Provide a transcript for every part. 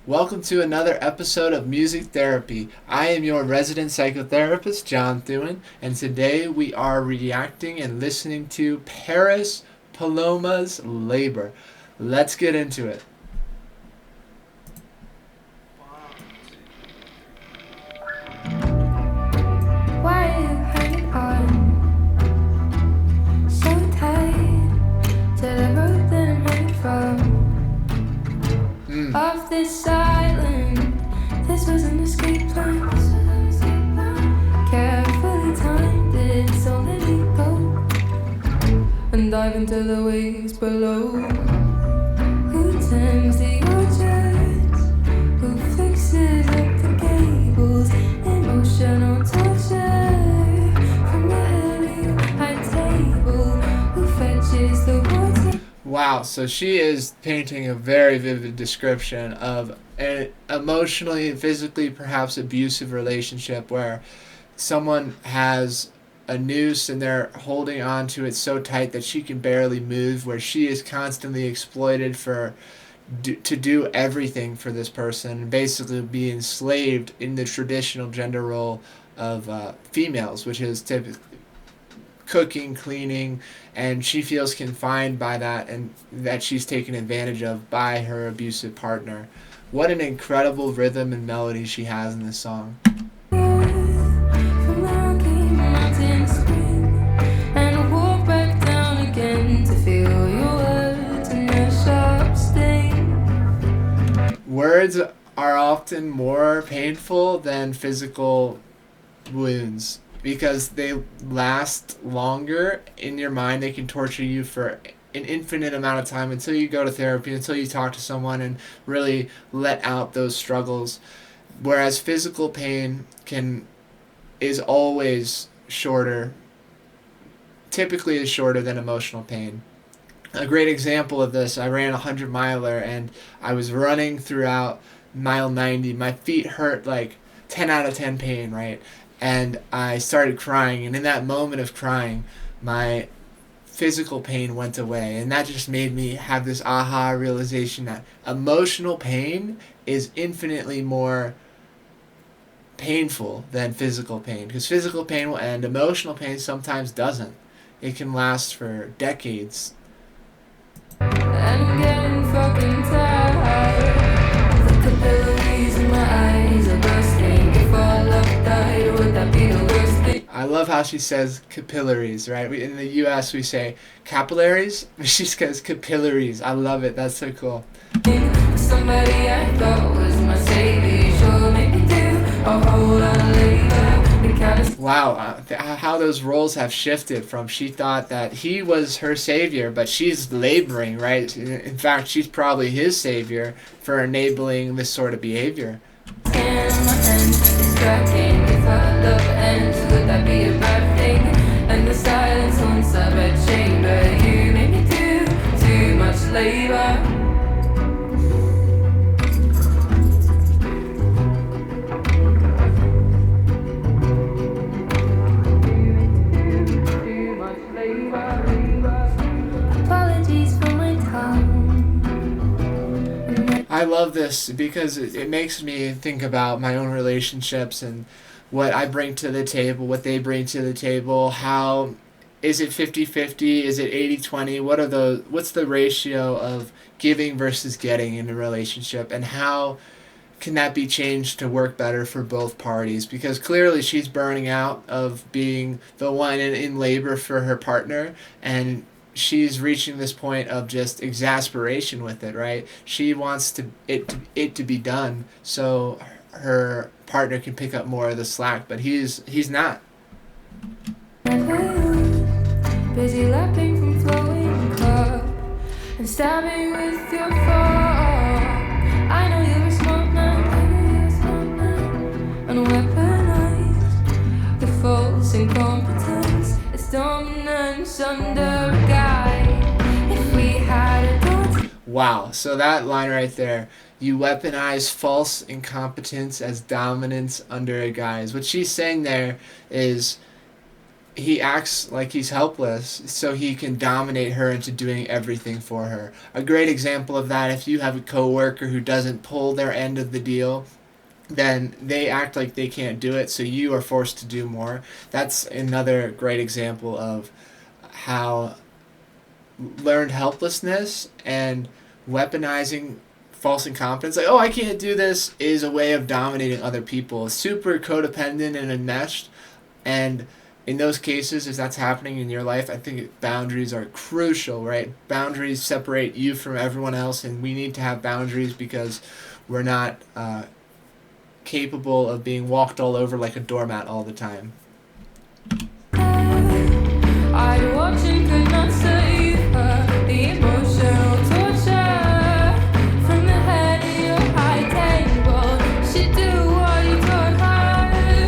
Welcome to another episode of Music Therapy. I am your resident psychotherapist, John Thewin, and today we are reacting and listening to Paris Paloma's Labor. Let's get into it. Why are you hanging on so tight to the rope that I'm hanging from? Off this island, this was an escape plan. Carefully timed it, so let it go and dive into the waves below. Who tends the orchards? Who fixes up the gables? Emotional torture from the heavy high table. Who fetches the water? Wow, so she is painting a very vivid description of an emotionally and physically perhaps abusive relationship where someone has a noose and they're holding on to it so tight that she can barely move, where she is constantly exploited to do everything for this person and basically be enslaved in the traditional gender role of females, which is typically cooking, cleaning, and she feels confined by that and that she's taken advantage of by her abusive partner. What an incredible rhythm and melody she has in this song. From Rocky Mountain Spring and walk back down again to feel your words and their sharp sting. Words are often more painful than physical wounds because they last longer in your mind. They can torture you for an infinite amount of time until you go to therapy, until you talk to someone and really let out those struggles. Whereas physical pain is always shorter, typically is shorter than emotional pain. A great example of this, I ran a 100-miler and I was running throughout mile 90. My feet hurt like 10 out of 10 pain, right? And I started crying, and in that moment of crying, my physical pain went away, and that just made me have this aha realization that emotional pain is infinitely more painful than physical pain, because physical pain will end, emotional pain sometimes doesn't. It can last for decades. And I'm getting fucking tired. The capillaries in my eyes are bursting. If all love died, would that be the worst thing? I love how she says capillaries, right? In the U.S. we say capillaries, but she says capillaries. I love it. That's so cool. Somebody I thought was my savior, sure make me do a whole lot of labor. The kind of Wow, how those roles have shifted from she thought that he was her savior, but she's laboring, right? In fact, she's probably his savior for enabling this sort of behavior. skin on my hands is cracking. If our love ends, would that be a bad thing? And the silence once I bed chamber, you make me do too much labor. Apologies for my tongue. I love this because it makes me think about my own relationships and what I bring to the table, what they bring to the table, how is it 50-50, is it 80-20, what's the ratio of giving versus getting in a relationship, and how can that be changed to work better for both parties? Because clearly she's burning out of being the one in labor for her partner, and she's reaching this point of just exasperation with it, right? She wants it to be done so her partner can pick up more of the slack, but he's not. Busy lapping from flowing cup and stabbing with your fork. I know you're a smart man, and weaponize the false incompetence. It's dominance under a guy. If we had a daughter. Wow, so that line right there, you weaponize false incompetence as dominance under a guise. What she's saying there is he acts like he's helpless so he can dominate her into doing everything for her. A great example of that, if you have a coworker who doesn't pull their end of the deal, then they act like they can't do it, so you are forced to do more. That's another great example of how learned helplessness and weaponizing false incompetence, like, oh, I can't do this, is a way of dominating other people. Super codependent and enmeshed. And in those cases, if that's happening in your life, I think boundaries are crucial, right? Boundaries separate you from everyone else, and we need to have boundaries because we're not capable of being walked all over like a doormat all the time. I'd watch and could not save her. The emotional torture from the head of your high table. She'd do what you taught her.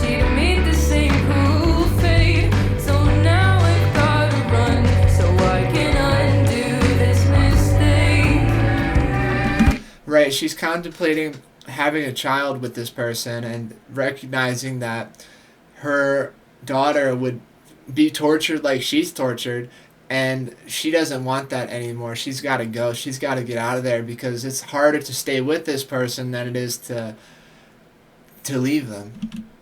She'd meet the same cruel fate. So now I've gotta run so I can undo this mistake. Right, she's contemplating having a child with this person and recognizing that her daughter would be tortured like she's tortured, and she doesn't want that anymore. She's got to go. She's got to get out of there because it's harder to stay with this person than it is to leave them.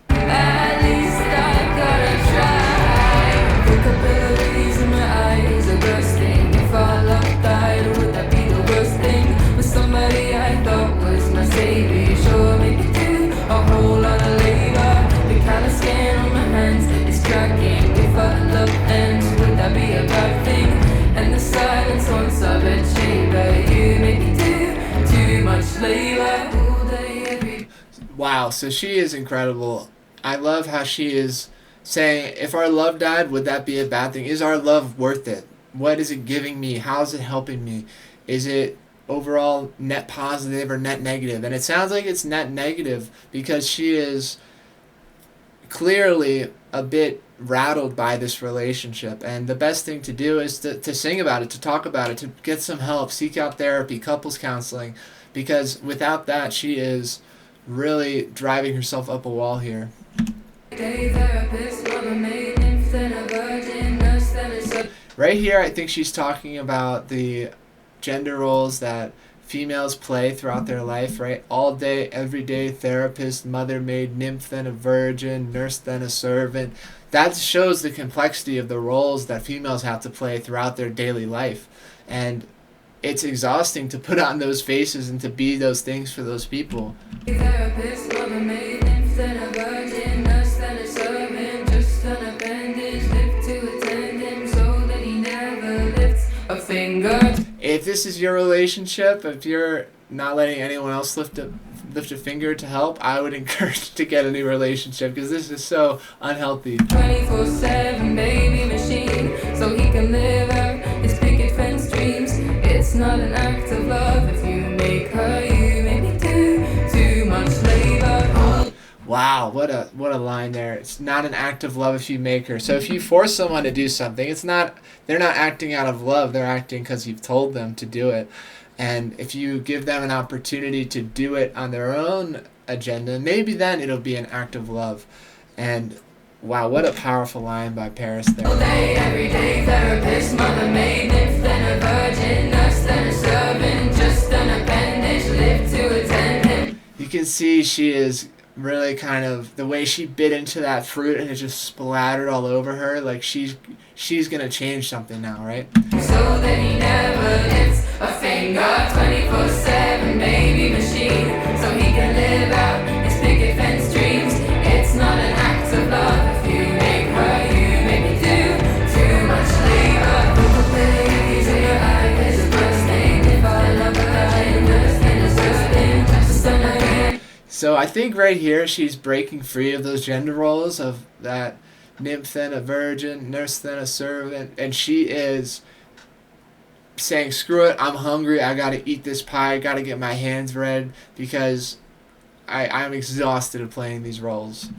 At least I gotta try. The capillaries in my eyes are bursting. If our love died, would that be the worst thing? With somebody I thought was my savior, sure make it do a whole lot of labor. The kind of skin on my hands is cracking. If our love ends, would that be a bad thing? And the silence once I betray, but you make me do too much labor all day, every. Wow, so she is incredible. I love how she is saying, if our love died, would that be a bad thing? Is our love worth it? What is it giving me? How is it helping me? Is it overall net positive or net negative? And it sounds like it's net negative because she is clearly a bit rattled by this relationship. And the best thing to do is to sing about it, to talk about it, to get some help, seek out therapy, couples counseling, because without that, she is really driving herself up a wall here. Right here, I think she's talking about the gender roles that females play throughout their life, right? All day, every day, therapist, mother, maid, nymph, then a virgin, nurse, then a servant. That shows the complexity of the roles that females have to play throughout their daily life. And it's exhausting to put on those faces and to be those things for those people. Therapist, mother, maid, nymph, then a virgin, nurse, then a servant, just an appendage, lift to attend him so that he never lifts a finger. If this is your relationship, if you're not letting anyone else lift a finger to help, I would encourage to get a new relationship because this is so unhealthy. 24/7 baby machine, so he can live out his picket fence dreams. It's not an act of love if you make her, you make me do too much labor. Wow, what a line there. It's not an act of love if you make her. So if you force someone to do something, they're not acting out of love, they're acting because you've told them to do it. And if you give them an opportunity to do it on their own agenda, maybe then it'll be an act of love. And wow, what a powerful line by Paris there. All day, every day, therapist, mother, maid, nymph, then a virgin, nurse, then a servant, just an appendage, live to attend him. You can see she is really kind of, the way she bit into that fruit and it just splattered all over her, like she's gonna change something now, right? So that he never lifts a finger, 24/7 baby machine, so he can live out his picket fence dreams. It's not an act of love if you make her, you make me do too much labor. The babies in your eyes are bursting. If I love her, I understand it's bursting. Just an. So I think right here she's breaking free of those gender roles of that nymph then a virgin, nurse then a servant, and she is saying, screw it, I'm hungry, I gotta eat this pie, I gotta get my hands red because I'm exhausted of playing these roles.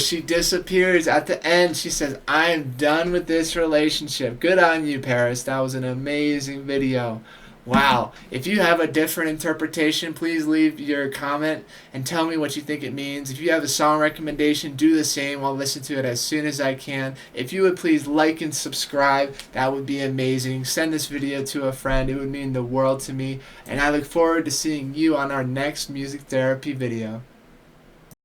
she disappears at the end. She says, I'm done with this relationship. Good on you, Paris. That was an amazing video. Wow. If you have a different interpretation, please leave your comment and tell me what you think it means. If you have a song recommendation, do the same. I'll listen to it as soon as I can. If you would please like and subscribe, that would be amazing. Send this video to a friend. It would mean the world to me. And I look forward to seeing you on our next music therapy video.